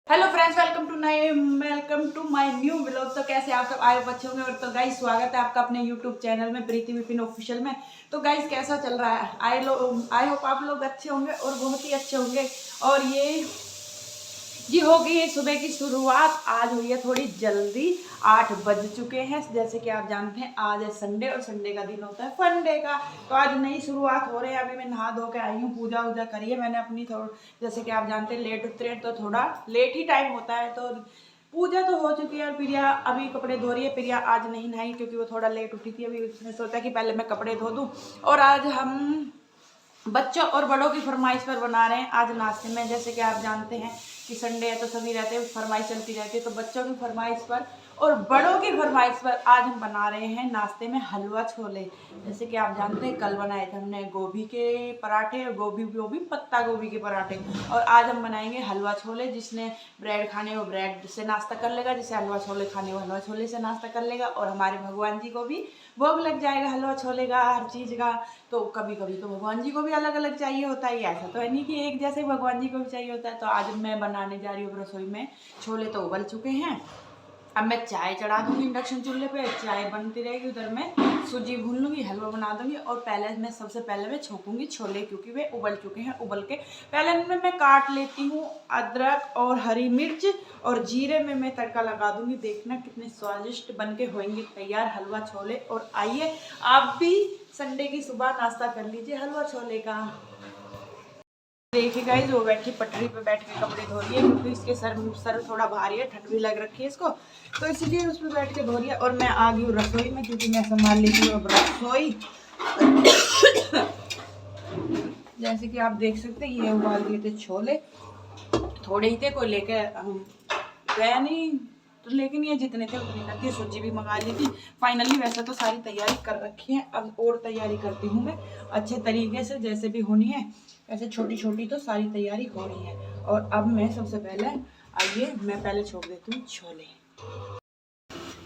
Hello friends, welcome to my new vlog. तो कैसे आप सब आए अच्छे होंगे। और तो गाइस स्वागत है आपका अपने यूट्यूब चैनल में प्रीति विपिन ऑफिशियल में। तो गाइस कैसा चल रहा है? आई होप आप लोग अच्छे होंगे और बहुत ही अच्छे होंगे। और ये जी हो गई है सुबह की शुरुआत। आज हुई है थोड़ी जल्दी, 8 बज चुके हैं। जैसे कि आप जानते हैं आज है संडे और संडे का दिन होता है फंडे का। तो आज नई शुरुआत हो रही है। अभी मैं नहा धो के आई हूँ, पूजा वूजा करी है मैंने अपनी। जैसे कि आप जानते हैं लेट उठते हैं तो थोड़ा लेट ही टाइम होता है। तो पूजा तो हो चुकी है और प्रिया अभी कपड़े धो रही है। प्रिया आज नहीं नहाई क्योंकि वो थोड़ा लेट उठी थी। अभी उसने सोचा कि पहले मैं कपड़े धो दूँ। और आज हम बच्चों और बड़ों की फरमाइश पर बना रहे हैं आज नाश्ते में। जैसे कि आप जानते हैं कि संडे है तो सभी रहते हैं, फरमाइश चलती रहती है। तो बच्चों की फरमाइश पर और बड़ों की फरमाइश पर आज हम बना रहे हैं नाश्ते में हलवा छोले। जैसे कि आप जानते हैं कल बनाए थे हमने गोभी के पराठे और गोभी पत्ता गोभी के पराठे। और आज हम बनाएंगे हलवा छोले। जिसने ब्रेड खाने वो ब्रेड से नाश्ता कर लेगा, जिसे हलवा छोले खाने वो हलवा छोले से नाश्ता कर लेगा। और हमारे भगवान जी को भी भोग लग जाएगा हलवा छोले का, हर चीज़ का। तो कभी कभी तो भगवान जी को भी अलग अलग चाहिए होता है। ऐसा तो है नहीं कि एक जैसे भगवान जी को भी चाहिए होता है। तो आज मैं बनाने जा रही हूँ रसोई में। छोले तो उबल चुके हैं, अब मैं चाय चढ़ा दूंगी इंडक्शन चूल्हे पे। चाय बनती रहेगी, उधर मैं सूजी भून लूँगी, हलवा बना दूंगी। और सबसे पहले मैं छोंकूंगी छोले क्योंकि वे उबल चुके हैं। उबल के पहले इनमें मैं काट लेती हूँ अदरक और हरी मिर्च और जीरे में मैं तड़का लगा दूंगी। देखना कितने स्वादिष्ट बन के होंगे तैयार हलवा छोले। और आइए आप भी संडे की सुबह नाश्ता कर लीजिए हलवा छोले का। देखिए गाइस वो बैठी पटरी पे बैठ के कपड़े धो रही है क्योंकि इसके सर थोड़ा भारी है, ठंड भी लग रखी है इसको, तो इसलिए उस पर बैठ के धो रही है। और मैं आ गई हूँ रसोई में क्योंकि मैं संभाल लेती हूँ अब रसोई। जैसे कि आप देख सकते हैं ये उबाल दिए थे छोले, थोड़े ही थे, कोई लेके गया नहीं तो, लेकिन ये जितने थे उतने करके सूजी भी मंगा ली थी फाइनली। वैसे तो सारी तैयारी कर रखी है, अब और तैयारी करती हूँ मैं अच्छे तरीके से जैसे भी होनी है। ऐसे छोटी छोटी तो सारी तैयारी हो रही है। और अब मैं सबसे पहले आइए मैं पहले छोड़ देती हूँ छोले।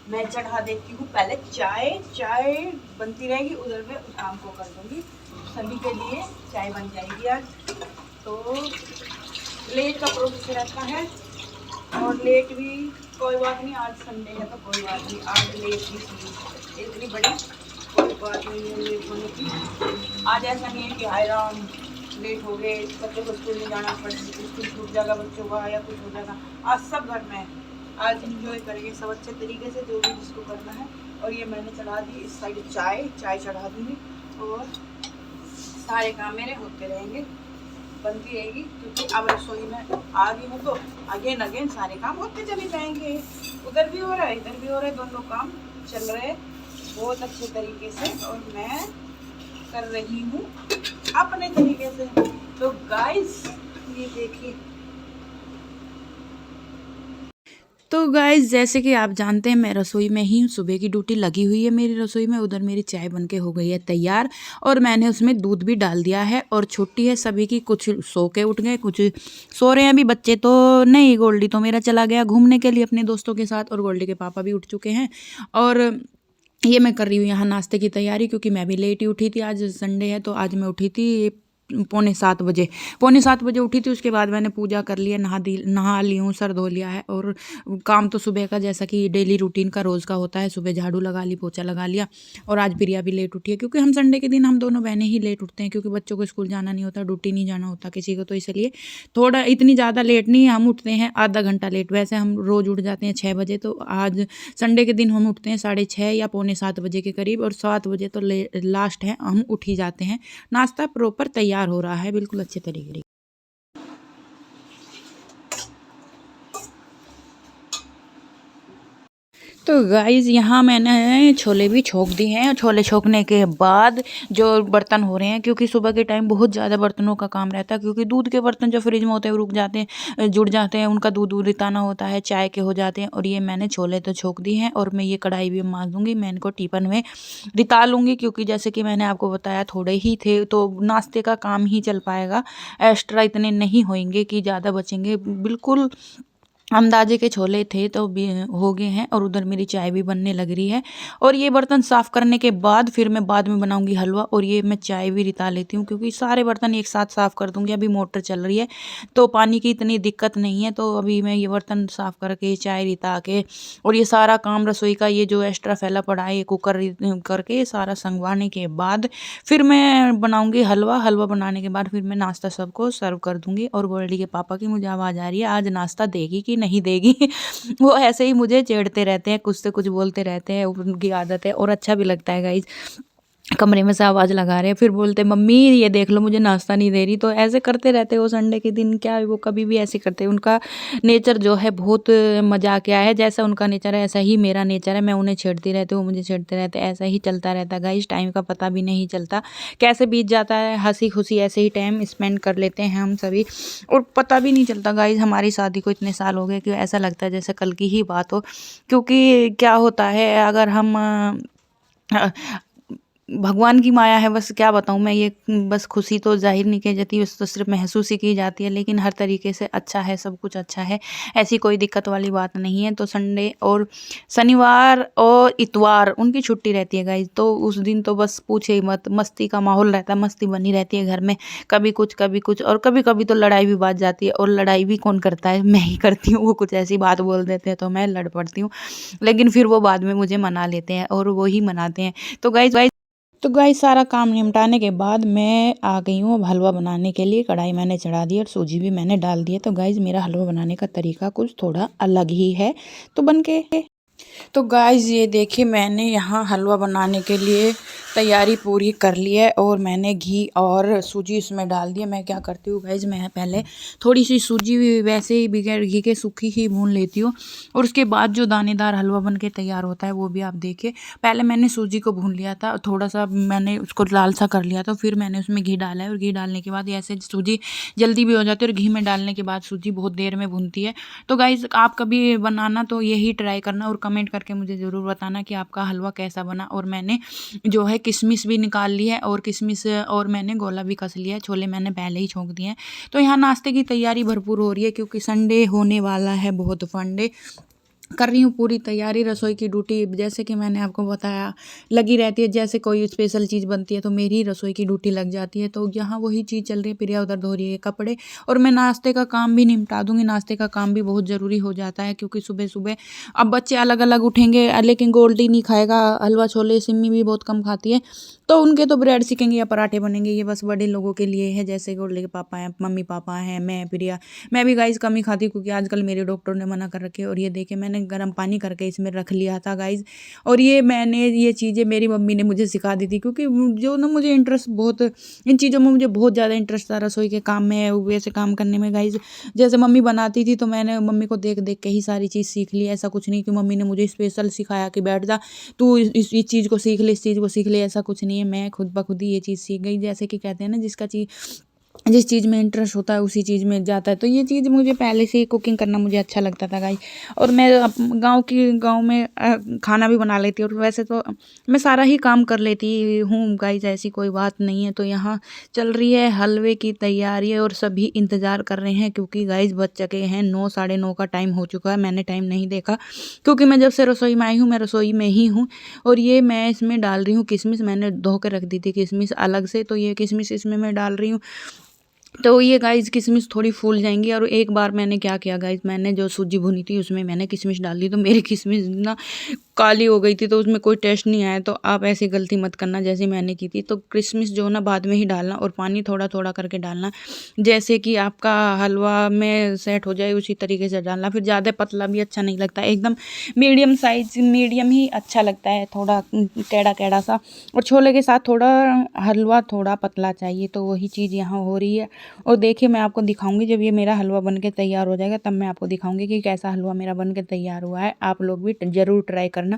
मैं चढ़ा देती हूँ पहले चाय। चाय बनती रहेगी, उधर मैं शाम को कर दूँगी। सभी के लिए चाय बन जाएगी आज। तो लेट का प्रोसेस रहता है और लेट भी कोई बात नहीं, आज संडे है तो कोई बात नहीं। आज लेट भी थी इतनी बड़ी कोई बात नहीं है लेट होने की। आज ऐसा नहीं है कि हाय राम लेट हो गए, बच्चों को स्कूल नहीं जाना, स्कूल छूट जाएगा बच्चों का या कुछ हो जाएगा। आज सब घर में है, आज इंजॉय करेंगे सब अच्छे तरीके से जो भी जिसको करना है। और ये मैंने चढ़ा दी इस साइड चाय चढ़ा दूँगी और सारे काम मेरे होते रहेंगे, बनती रहेगी क्योंकि अब रसोई में आ गई हूँ तो अगेन सारे काम होते चले जाएंगे। उधर भी हो रहा है इधर भी हो रहा है, दोनों काम चल रहे हैं बहुत अच्छे तरीके से और मैं कर रही हूँ अपने तरीके से। तो गाइस ये देखिए। तो गाइज़ जैसे कि आप जानते हैं मैं रसोई में ही हूँ, सुबह की ड्यूटी लगी हुई है मेरी रसोई में। उधर मेरी चाय बनके हो गई है तैयार और मैंने उसमें दूध भी डाल दिया है। और छुट्टी है सभी की, कुछ सो के उठ गए, कुछ सो रहे हैं अभी बच्चे तो नहीं। गोल्डी तो मेरा चला गया घूमने के लिए अपने दोस्तों के साथ और गोल्डी के पापा भी उठ चुके हैं। और ये मैं कर रही हूँ यहाँ नाश्ते की तैयारी क्योंकि मैं भी लेट ही उठी थी। आज संडे है तो आज मैं उठी थी पौने 7 बजे उठी थी। उसके बाद मैंने पूजा कर लिया, नहा ली हूँ, सर धो लिया है। और काम तो सुबह का जैसा कि डेली रूटीन का रोज़ का होता है, सुबह झाड़ू लगा ली, पोछा लगा लिया। और आज प्रिया भी लेट उठी है क्योंकि हम संडे के दिन हम दोनों बहनें ही लेट उठते हैं क्योंकि बच्चों को स्कूल जाना नहीं होता, ड्यूटी नहीं जाना होता किसी को, तो इसलिए थोड़ा इतनी ज़्यादा लेट नहीं हम उठते हैं, आधा घंटा लेट। वैसे हम रोज़ उठ जाते हैं 6 बजे, तो आज संडे के दिन हम उठते हैं 6:30 या पौने 7 बजे के करीब। और 7 बजे तो लास्ट है हम उठ ही जाते हैं। नाश्ता प्रॉपर तैयार हो रहा है बिल्कुल अच्छे तरीके। तो गाइज़ यहाँ मैंने छोले भी छोंक दिए हैं। छोले छोंकने के बाद जो बर्तन हो रहे हैं, क्योंकि सुबह के टाइम बहुत ज़्यादा बर्तनों का काम रहता है क्योंकि दूध के बर्तन जो फ्रिज में होते हैं वो रुक जाते हैं, जुड़ जाते हैं, उनका दूध रिताना होता है, चाय के हो जाते हैं। और ये मैंने छोले तो छोंक दिए हैं और मैं ये कढ़ाई भी मांज दूँगी, मैं इनको टिफिन में रिता लूँगी क्योंकि जैसे कि मैंने आपको बताया थोड़े ही थे तो नाश्ते का काम ही चल पाएगा, एक्स्ट्रा इतने नहीं होंगे कि ज़्यादा बचेंगे। बिल्कुल अंदाजे के छोले थे तो भी हो गए हैं, और उधर मेरी चाय भी बनने लग रही है। और ये बर्तन साफ़ करने के बाद फिर मैं बाद में बनाऊंगी हलवा, और ये मैं चाय भी रिता लेती हूँ क्योंकि सारे बर्तन एक साथ साफ़ कर दूंगी। अभी मोटर चल रही है तो पानी की इतनी दिक्कत नहीं है, तो अभी मैं ये बर्तन साफ़ करके चाय रिता के और ये सारा काम रसोई का ये जो एक्स्ट्रा फैला पड़ा है ये कुकर करके ये सारा संगवाने के बाद फिर मैं बनाऊंगी हलवा। हलवा बनाने के बाद फिर मैं नाश्ता सबको सर्व कर दूंगी। और गोल्डी के पापा की मुझे आवाज़ आ रही है, आज नाश्ता देगी कि नहीं देगी। वो ऐसे ही मुझे छेड़ते रहते हैं, कुछ से कुछ बोलते रहते हैं, उनकी आदत है और अच्छा भी लगता है गाइज। कमरे में से आवाज़ लगा रहे हैं, फिर बोलते मम्मी ये देख लो मुझे नाश्ता नहीं दे रही। तो ऐसे करते रहते वो संडे के दिन, क्या वो कभी भी ऐसे करते हैं। उनका नेचर जो है बहुत मजाक क्या है, जैसा उनका नेचर है ऐसा ही मेरा नेचर है। मैं उन्हें छेड़ती रहती हूँ, वो मुझे छेड़ते रहते, ऐसा ही चलता रहता है गाइस। टाइम का पता भी नहीं चलता कैसे बीत जाता है, हंसी खुशी ऐसे ही टाइम स्पेंड कर लेते हैं हम सभी, और पता भी नहीं चलता गाइस। हमारी शादी को इतने साल हो गए कि ऐसा लगता है जैसे कल की ही बात हो। क्योंकि क्या होता है, अगर हम भगवान की माया है, बस क्या बताऊँ मैं, ये बस खुशी तो जाहिर नहीं की जाती, बस तो सिर्फ महसूस ही की जाती है। लेकिन हर तरीके से अच्छा है, सब कुछ अच्छा है, ऐसी कोई दिक्कत वाली बात नहीं है। तो संडे और शनिवार और इतवार उनकी छुट्टी रहती है गाइज, तो उस दिन तो बस पूछे ही मत, मस्ती का माहौल रहता है, मस्ती बनी रहती है घर में, कभी कुछ और कभी कभी तो लड़ाई भी बाज जाती है। और लड़ाई भी कौन करता है, मैं ही करती हूँ। वो कुछ ऐसी बात बोल देते हैं तो मैं लड़ पड़ती हूँ, लेकिन फिर वो बाद में मुझे मना लेते हैं और वो ही मनाते हैं। तो गाइस सारा काम निपटाने के बाद मैं आ गई हूँ अब हलवा बनाने के लिए। कढ़ाई मैंने चढ़ा दी और सूजी भी मैंने डाल दी है। तो गाइस मेरा हलवा बनाने का तरीका कुछ थोड़ा अलग ही है, तो बन के तो गाइस ये देखिए मैंने यहाँ हलवा बनाने के लिए तैयारी पूरी कर ली है, और मैंने घी और सूजी इसमें डाल दिया। मैं क्या करती हूँ गाइस, मैं पहले थोड़ी सी सूजी वैसे ही बगैर घी के सूखी ही भून लेती हूँ, और उसके बाद जो दानेदार हलवा बन के तैयार होता है वो भी आप देखिए। पहले मैंने सूजी को भून लिया था, थोड़ा सा मैंने उसको लाल सा कर लिया था, फिर मैंने उसमें घी डाला है, और घी डालने के बाद ऐसे सूजी जल्दी भी हो जाती है, और घी में डालने के बाद सूजी बहुत देर में भूनती है। तो गाइस आप कभी बनाना तो यही ट्राई करना, और कमेंट करके मुझे ज़रूर बताना कि आपका हलवा कैसा बना। और मैंने जो है किशमिश भी निकाल ली है, और किशमिश और मैंने गोला भी कस लिया है, छोले मैंने पहले ही छोंक दिए हैं। तो यहाँ नाश्ते की तैयारी भरपूर हो रही है क्योंकि संडे होने वाला है, बहुत फंडे कर रही हूँ पूरी तैयारी। रसोई की ड्यूटी जैसे कि मैंने आपको बताया लगी रहती है, जैसे कोई स्पेशल चीज़ बनती है तो मेरी रसोई की ड्यूटी लग जाती है। तो यहाँ वही चीज़ चल रही है, प्रिया उधर धो रही है कपड़े, और मैं नाश्ते का काम भी निपटा दूंगी। नाश्ते का काम भी बहुत ज़रूरी हो जाता है क्योंकि सुबह सुबह अब बच्चे अलग अलग उठेंगे, लेकिन गोल्डी नहीं खाएगा हलवा छोले, सिम्मी भी बहुत कम खाती है, तो उनके तो ब्रेड सीखेंगे या पराठे बनेंगे। ये बस बड़े लोगों के लिए है, जैसे गोल्डी के पापा हैं, मम्मी पापा हैं, मैं, प्रिया। मैं भी गाइस कम ही खाती हूँ क्योंकि आजकल मेरे डॉक्टर ने मना कर रखे। और ये देखे मैंने गर्म पानी करके इसमें रख लिया था गाइस, और ये चीज़ें मेरी मम्मी ने मुझे सिखा दी थी, क्योंकि जो ना मुझे इंटरेस्ट बहुत इन चीज़ों में, मुझे बहुत ज़्यादा इंटरेस्ट था रसोई के काम में, वैसे काम करने में गाइस। जैसे मम्मी बनाती थी तो मैंने मम्मी को देख देख के ही सारी चीज़ सीख ली। ऐसा कुछ नहीं कि मम्मी ने मुझे स्पेशल सिखाया कि बैठ जा तू इस चीज़ को सीख ले, इस चीज़ को सीख ले, ऐसा कुछ नहीं है। मैं खुद ब खुद ही ये चीज़ सीख गई। जैसे कि कहते हैं ना, जिस चीज़ में इंटरेस्ट होता है उसी चीज़ में जाता है। तो ये चीज़ मुझे पहले से ही कुकिंग करना मुझे अच्छा लगता था गाइस। और मैं गांव में खाना भी बना लेती हूँ, और वैसे तो मैं सारा ही काम कर लेती हूँ गाइस, ऐसी कोई बात नहीं है। तो यहाँ चल रही है हलवे की तैयारी, और सभी इंतज़ार कर रहे हैं क्योंकि गाइस बज चुके हैं 9, साढ़े 9 का टाइम हो चुका है। मैंने टाइम नहीं देखा क्योंकि मैं जब से रसोई में आई हूँ मैं रसोई में ही हूँ। और ये मैं इसमें डाल रही हूँ किशमिश, मैंने धो के रख दी थी किशमिश अलग से, तो ये किशमिश इसमें मैं डाल रही हूँ। तो ये गाइस किशमिश थोड़ी फूल जाएंगी। और एक बार मैंने क्या किया गाइस, मैंने जो सूजी भुनी थी उसमें मैंने किशमिश डाल दी, तो मेरी किशमिश ना काली हो गई थी, तो उसमें कोई टेस्ट नहीं आया। तो आप ऐसी गलती मत करना जैसे मैंने की थी। तो किशमिश जो ना बाद में ही डालना, और पानी थोड़ा थोड़ा करके डालना, जैसे कि आपका हलवा में सेट हो जाए उसी तरीके से डालना। फिर ज़्यादा पतला भी अच्छा नहीं लगता, एकदम मीडियम साइज, मीडियम ही अच्छा लगता है, थोड़ा टेढ़ा टेढ़ा सा। और छोले के साथ थोड़ा हलवा थोड़ा पतला चाहिए, तो वही चीज़ यहाँ हो रही है। और देखिए मैं आपको दिखाऊंगी जब ये मेरा हलवा बन के तैयार हो जाएगा, तब मैं आपको दिखाऊंगी कि कैसा हलवा मेरा बन के तैयार हुआ है। आप लोग भी ज़रूर ट्राई करना।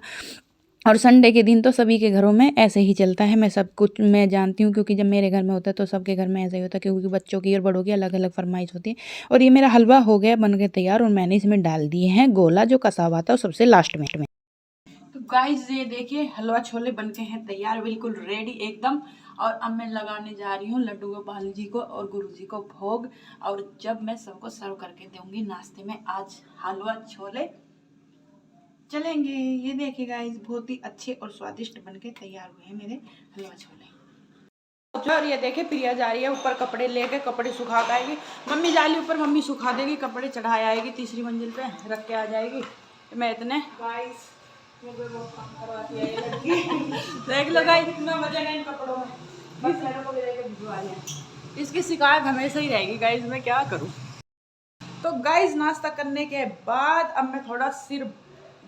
और संडे के दिन तो सभी के घरों में ऐसे ही चलता है, मैं सब कुछ मैं जानती हूँ, क्योंकि जब मेरे घर में होता है तो सबके घर में ऐसा ही होता है, क्योंकि बच्चों की और बड़ों की अलग अलग फरमाइश होती है। और ये मेरा हलवा हो गया बन के तैयार, और मैंने इसमें डाल दिए हैं गोला जो कसा हुआ था सबसे लास्ट में। तो गाइस ये देखिए हलवा छोले बनके हैं तैयार, बिल्कुल रेडी एकदम। और अब मैं लगाने जा रही हूँ लड्डू गोपाल जी को और गुरु जी को भोग। और जब मैं सबको सर्व करके दूंगी नाश्ते में आज हलवा छोले चलेंगे। ये देखिए गाइस बहुत ही अच्छे और स्वादिष्ट बनके तैयार हुए हैं मेरे हलवा छोले। और ये देखे प्रिया जा रही है ऊपर कपड़े लेके, कपड़े सुखा के आएगी। मम्मी जा रही ऊपर, मम्मी सुखा देगी, कपड़े चढ़ाए आएगी, तीसरी मंजिल पे रख के आ जाएगी। मैं इतने गाइस काम करवाती है ये लड़की। देख लो गाइस इतना मजा है इन कपड़ों में, बस मेरे को भी लेके भिजवा दिया। इसकी शिकायत हमेशा ही रहेगी गाइस, मैं क्या करूँ। तो गाइस नाश्ता करने के बाद अब मैं थोड़ा सिर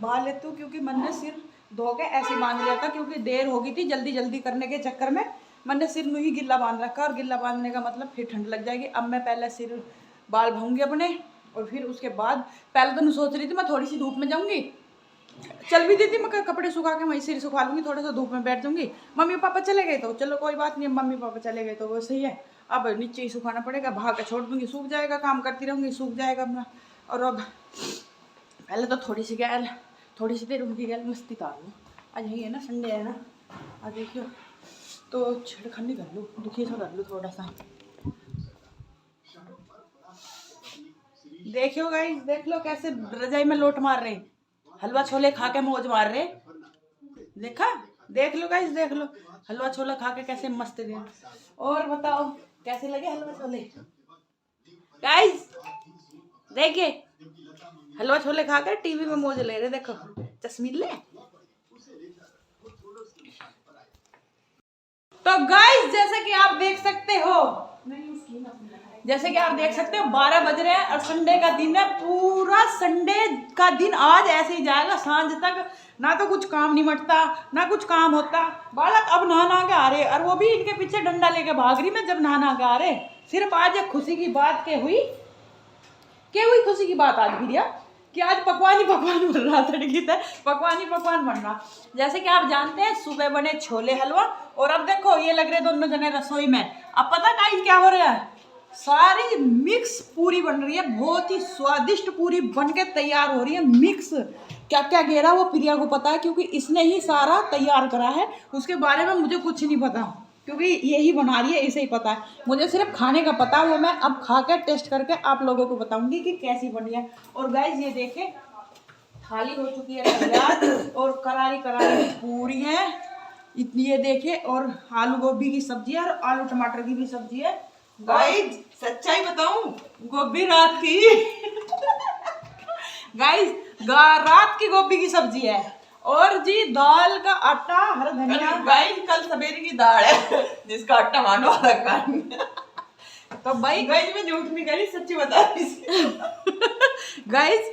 बांध लेती हूँ, क्योंकि मैंने सिर धो के ऐसे बांध लिया था, क्योंकि देर हो गई थी जल्दी जल्दी करने के चक्कर में मैंने सिर में ही गिल्ला बांध रखा। और गिल्ला बांधने का मतलब फिर ठंड लग जाएगी। अब मैं पहले सिर बाल भाऊंगी अपने, और फिर उसके बाद पहले तो मैं सोच रही थी मैं थोड़ी सी धूप में जाऊंगी, चल भी देती मैं कपड़े सुखा के वहीं सिर सुखा लूंगी, थोड़ा सा धूप में बैठ जाऊंगी। मम्मी पापा चले गए तो चलो कोई बात नहीं, मम्मी पापा चले गए तो वो सही है। अब नीचे ही सुखाना पड़ेगा, भाग के छोड़ दूंगी, सूख जाएगा, काम करती रहूंगी, सूख जाएगा अपना। और अब पहले तो थोड़ी सी देर उनकी गैल मस्ती तार लूँ। आज यही है ना, संडे है ना, आज देखियो तो छेड़खानी कर लूँ, दुखी सा कर लूँ थोड़ा सा। देखियो गाइस, देख लो कैसे रजाई में लोट मार रहे, हलवा छोले खा के मौज मार रहे। देखा, देख लो गाइस, देख लो हलवा छोला खा के कैसे मस्त थे। और बताओ कैसे लगे हलवा छोले गाइस। देखिए हलवा छोले खा कर टीवी में मौज ले रहे, देखो चश्मीले। तो गाइस जैसे कि आप देख सकते हो, 12 बज रहे हैं और संडे का दिन है। पूरा संडे का दिन आज ऐसे ही जाएगा, सांझ तक ना तो कुछ काम निमटता ना कुछ काम होता। बालक अब नहा के आ रहे, और वो भी इनके पीछे डंडा लेके भाग रही मैं जब नहा के आ रहे। सिर्फ आज एक खुशी की बात क्या हुई खुशी की बात आज भैया, कि आज पकवान ही पकवान बन रहा था, पकवान ही पकवान बन रहा। जैसे कि आप जानते हैं सुबह बने छोले हलवा, और अब देखो ये लग रहे दोनों जने रसोई में। अब पता गाइस क्या हो रहा है, सारी मिक्स पूरी बन रही है, बहुत ही स्वादिष्ट पूरी बन के तैयार हो रही है। मिक्स क्या क्या घेरा वो प्रिया को पता है, क्योंकि इसने ही सारा तैयार करा है, उसके बारे में मुझे कुछ नहीं पता, क्योंकि यही बना रही है, इसे ही पता है। मुझे सिर्फ खाने का पता है, वो मैं अब खा के टेस्ट करके आप लोगों को बताऊंगी कि कैसी बनी है। और गाइस ये देखें थाली हो चुकी है तैयार, और करारी करारी पूरी है इतनी, ये देखे। और आलू गोभी की सब्जी है और आलू टमाटर की भी सब्जी है। गाइस सच्चाई बताऊं, गोभी रात की गाइस रात की गोभी की सब्जी है। और जी दाल का आटा, हरा धनिया। गाइस कल सवेरे की दाल है जिसका आटा मानो रखा। तो भाई गाइस मैं झूठ नहीं करी, सच्ची बता रही। गाइस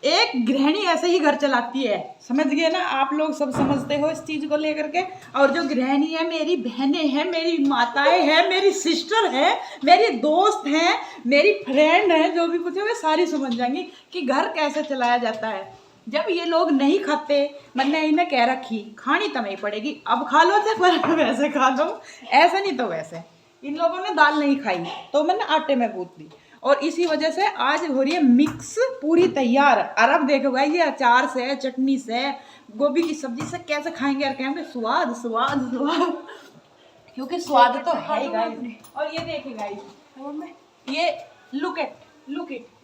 एक गृहिणी ऐसे ही घर चलाती है, समझ गए ना आप लोग, सब समझते हो इस चीज को लेकर के। और जो गृहिणी है मेरी बहनें हैं, मेरी माताएं हैं, मेरी सिस्टर है, मेरी दोस्त हैं, मेरी फ्रेंड है, जो भी पूछोगे सारी समझ जाएंगी कि घर कैसे चलाया जाता है। जब ये लोग नहीं खाते, मैंने इन्हें कह रखी खानी तो नहीं पड़ेगी, अब खा लो तो वैसे खा लो, ऐसे नहीं तो वैसे। इन लोगों ने दाल नहीं खाई तो मैंने आटे में गूंथ दी, और इसी वजह से आज हो रही है मिक्स पूरी तैयार। और अब देखो भाई ये अचार से, चटनी से, गोभी की सब्जी से कैसे खाएंगे और कहेंगे स्वाद स्वाद स्वाद, क्योंकि स्वाद तो है ही गाइस। और ये देखिए गाइस, ये लुक इट,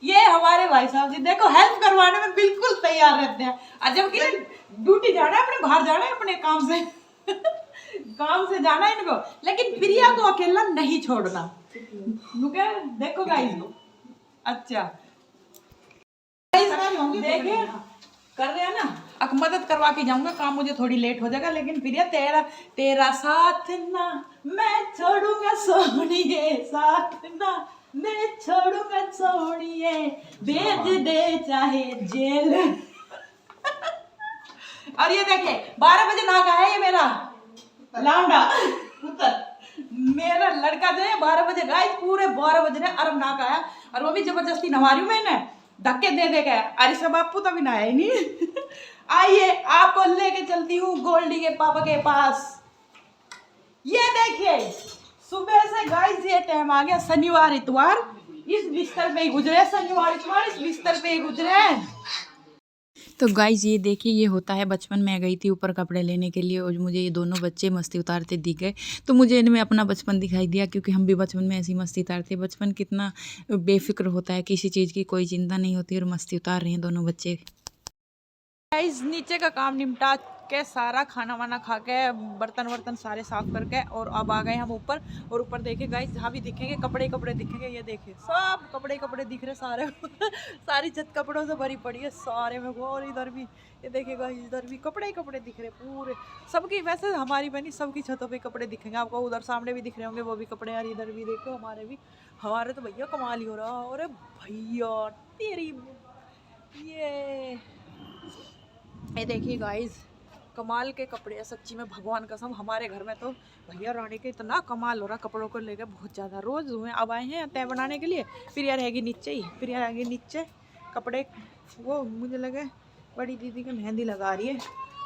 ये हमारे भाई साहब जी देखो हेल्प करवाने में बिल्कुल तैयार रहते हैं। और जबकि ड्यूटी जाना है, अपने बाहर जाना है, अपने काम से काम से जाना है इनको, लेकिन प्रिया को अकेला नहीं छोड़ना। देखो गाइस, अच्छा देखिए कर रहे हैं ना, अब मदद करवा के जाऊंगा, काम मुझे थोड़ी लेट हो जाएगा, लेकिन प्रिया तेरा साथ ना मैं छोड़ूंगा सोनिए, साथ ना मैं छोड़ूंगा सोनिए, भेज दे चाहे जेल। और ये देखिए 12 बजे नहा है ये मेरा लांडा मेरा लड़का जो है 12 बजे गाइस, पूरे 12 बज रहे अरब नहा आया, और वो भी जबरदस्ती नहा रही हूँ मैंने, धक्के दे गया। अरे सब बापू तो भी नहाया ही नहीं। आइए आपको लेके चलती हूँ गोल्डी के पापा के पास। ये देखिए सुबह से गाइस ये टाइम आ गया, शनिवार इतवार इस बिस्तर पे ही गुजरे, शनिवार इतवार इस बिस्तर पे ही गुजरे। तो गाइस ये देखिए, ये होता है बचपन में गई थी ऊपर कपड़े लेने के लिए और मुझे ये दोनों बच्चे मस्ती उतारते दिख गए, तो मुझे इनमें अपना बचपन दिखाई दिया, क्योंकि हम भी बचपन में ऐसी मस्ती उतारते। बचपन कितना बेफिक्र होता है, किसी चीज़ की कोई चिंता नहीं होती, और मस्ती उतार रहे हैं दोनों बच्चे। गाइस नीचे का काम निपटा के सारा खाना वाना खा के बर्तन वर्तन सारे साफ करके और अब आ गए हम ऊपर। और ऊपर देखे गाइस, जहाँ भी दिखेंगे कपड़े कपड़े दिखेंगे, ये देखे सब कपड़े कपड़े दिख रहे सारे सारी छत कपड़ों से भरी पड़ी है सारे में को। और इधर भी ये देखे गाइस, इधर भी कपड़े ही कपड़े दिख रहे पूरे सबकी। वैसे हमारी बनी सबकी छतों पे कपड़े दिखेंगे आपको, उधर सामने भी दिख रहे होंगे वो भी कपड़े यार। इधर भी देखो हमारे तो भैया कमाल ही हो रहा। अरे भैया तेरी ये देखिए गाइस, कमाल के कपड़े हैं सच्ची में, भगवान कसम। हमारे घर में तो भैया रानी के इतना कमाल हो रहा कपड़ों को लेकर, बहुत ज़्यादा। रोज़ हुए अब आए हैं तय बनाने के लिए, फिर यार रहेगी नीचे ही, फिर यार आएंगे नीचे कपड़े। वो मुझे लगे बड़ी दीदी की मेहंदी लगा रही है,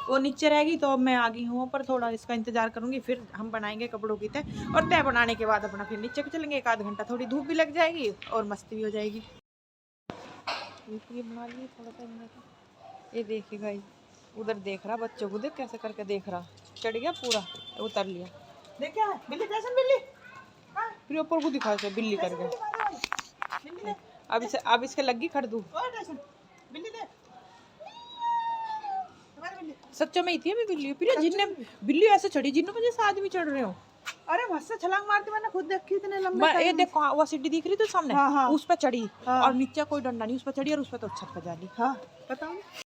वो नीचे रहेगी, तो अब मैं आ गई हूँ पर थोड़ा इसका इंतज़ार करूँगी, फिर हम बनाएंगे कपड़ों की तय। और तय बनाने के बाद अपना फिर नीचे को चलेंगे, 1 आध घंटा थोड़ी धूप भी लग जाएगी और मस्ती भी हो जाएगी। ये बना लिए थोड़ा सा। ये देखिए गाइस, उधर देख रहा बच्चों को, देख कैसे करके देख रहा, चढ़ गया पूरा, उतर लिया। देख क्या है बिल्ली, कैसे बिल्ली, फिर ऊपर को दिखा से बिल्ली करके। अब इसके लगी खड़ दूँ सच्चों में इतनी भी बिल्ली प्रिया, जिनने बिल्ली ऐसे चढ़ी जिन्हों वजह से आदमी चढ़ रहे हो। अरे बस से छलांग मारती, मैंने खुद देखी इतने लंबे। ये देखो वो सीढ़ी दिख रही थी सामने, उस पर चढ़ी और नीचे कोई डंडा नहीं, उस पर चढ़ी और उस पर तो छत पर जा ली। हाँ बताओ।